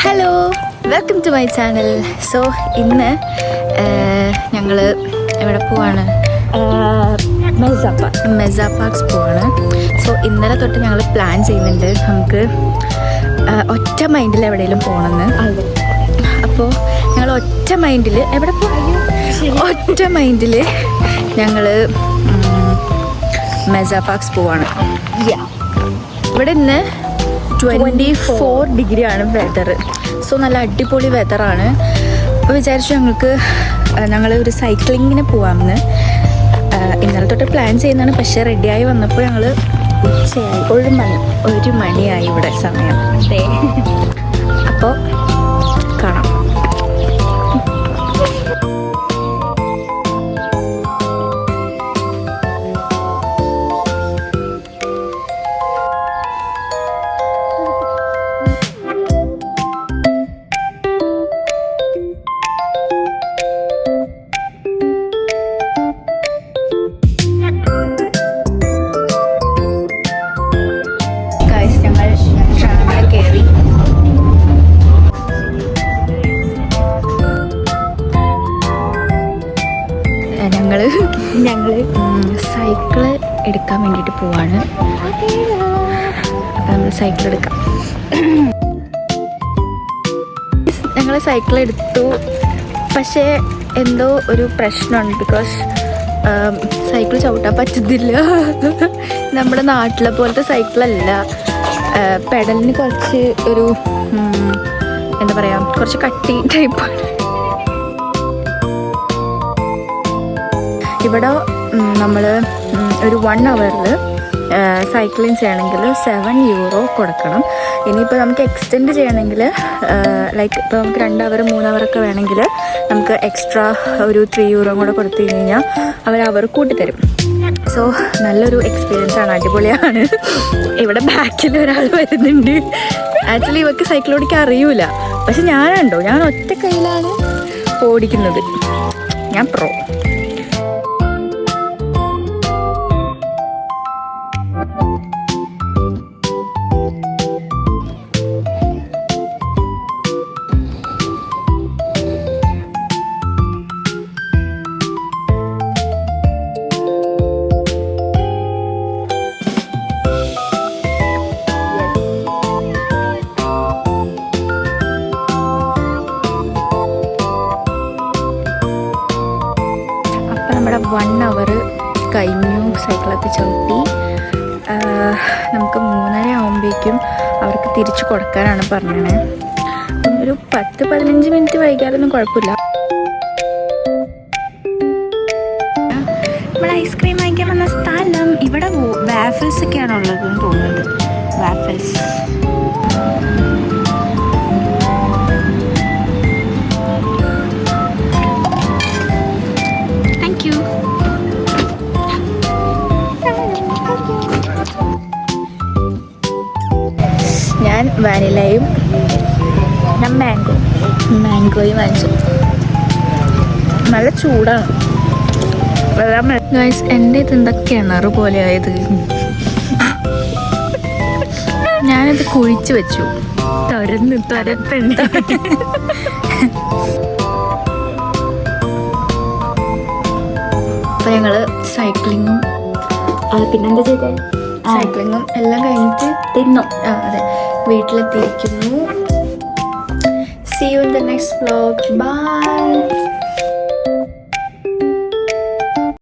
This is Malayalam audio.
Hello, welcome to my channel. So ഇന്ന് ഞങ്ങൾ എവിടെ പോവാണ്? മെസ്സ പാർക്സ് പോവാണ്. സോ ഇന്നലെ തൊട്ട് ഞങ്ങൾ പ്ലാൻ ചെയ്യുന്നുണ്ട് നമുക്ക് ഒറ്റ മൈൻഡിൽ എവിടെയെങ്കിലും പോകണമെന്ന്. അപ്പോൾ ഞങ്ങൾ ഒറ്റ മൈൻഡിൽ എവിടെ പോകും? ഒറ്റ മൈൻഡിൽ ഞങ്ങൾ മെസ്സ പാർക്സ് പോവാണ്. ഇവിടെ ഇന്ന് 24 ഡിഗ്രിയാണ് വെതർ. സോ നല്ല അടിപൊളി വെതറാണ്. അപ്പോൾ വിചാരിച്ചു ഞങ്ങൾ ഒരു സൈക്ലിങ്ങിന് പോവാമെന്ന്. ഇന്നലെ തൊട്ട് പ്ലാൻ ചെയ്യുന്നതാണ്. പക്ഷേ റെഡിയായി വന്നപ്പോൾ ഞങ്ങൾ ഉച്ചയായി, 1 മണിയായി ഇവിടെ സമയം. അപ്പോൾ കാണാം. ഞങ്ങൾ സൈക്കിള് എടുക്കാൻ വേണ്ടിയിട്ട് പോവാണ്. അപ്പം നമ്മൾ സൈക്കിൾ എടുക്കാം. ഞങ്ങൾ സൈക്കിൾ എടുത്തു. പക്ഷേ എന്തോ ഒരു പ്രശ്നമുണ്ട്. ബിക്കോസ് സൈക്കിൾ ചവിട്ടാൻ പറ്റുന്നില്ല. നമ്മുടെ നാട്ടിലെ പോലത്തെ സൈക്കിളല്ല. പെഡലിന് കുറച്ച് ഒരു എന്താ പറയുക, കുറച്ച് കട്ടി ടൈപ്പാണ്. ഇവിടെ നമ്മൾ ഒരു 1 ഹവറിൽ സൈക്ലിങ് ചെയ്യണമെങ്കിൽ €7 കൊടുക്കണം. ഇനിയിപ്പോൾ നമുക്ക് എക്സ്റ്റെൻഡ് ചെയ്യണമെങ്കിൽ ലൈക്ക് ഇപ്പോൾ നമുക്ക് 2 ഹവർ 3 ഹവറൊക്കെ വേണമെങ്കിൽ നമുക്ക് എക്സ്ട്രാ ഒരു €3 കൂടെ കൊടുത്തു കഴിഞ്ഞാൽ അവർ കൂട്ടിത്തരും. സോ നല്ലൊരു എക്സ്പീരിയൻസ് ആണ്, അടിപൊളിയാണ്. ഇവിടെ ബാക്കിൽ ഒരാൾ വരുന്നുണ്ട്. ആക്ച്വലി ഇവർക്ക് സൈക്കിൾ ഓടിക്കാൻ അറിയൂല. പക്ഷെ ഞാൻ ഒറ്റ കയ്യിലാണ് ഓടിക്കുന്നത്. ഞാൻ പ്രോ. നമ്മുടെ 1 ഹവർ കഴിഞ്ഞു. സൈക്കിളൊക്കെ ചവിട്ടി. നമുക്ക് 3:30 ആകുമ്പോഴേക്കും അവർക്ക് തിരിച്ചു കൊടുക്കാനാണ് പറഞ്ഞത്. ഒരു 10-15 മിനിറ്റ് വൈകിയാലൊന്നും കുഴപ്പമില്ല. നമ്മൾ ഐസ്ക്രീം വാങ്ങിക്കാൻ വന്ന സ്ഥലം. ഇവിടെ വാഫിൾസ് ഒക്കെയാണ് ഉള്ളതെന്ന് തോന്നുന്നത്. വാഫിൾസ് ഞാൻ വാനിലയും ഞാൻ മാംഗോയും വാങ്ങിച്ചു. നല്ല ചൂടാണ്. എൻ്റെ ഇത് എന്താ കിണറ് പോലെ ആയത്. ഞാനത് കുഴിച്ചു വെച്ചു. തുരപ്പുണ്ട്. അപ്പം ഞങ്ങൾ സൈക്ലിങ്ങും പിന്നെന്താ ചെയ്തേ, സൈക്ലിങ്ങും എല്ലാം കഴിഞ്ഞിട്ട് തിന്നു. അതെ, വീട്ടിലെത്തിയിരിക്കുന്നു. See you in the next vlog. Bye.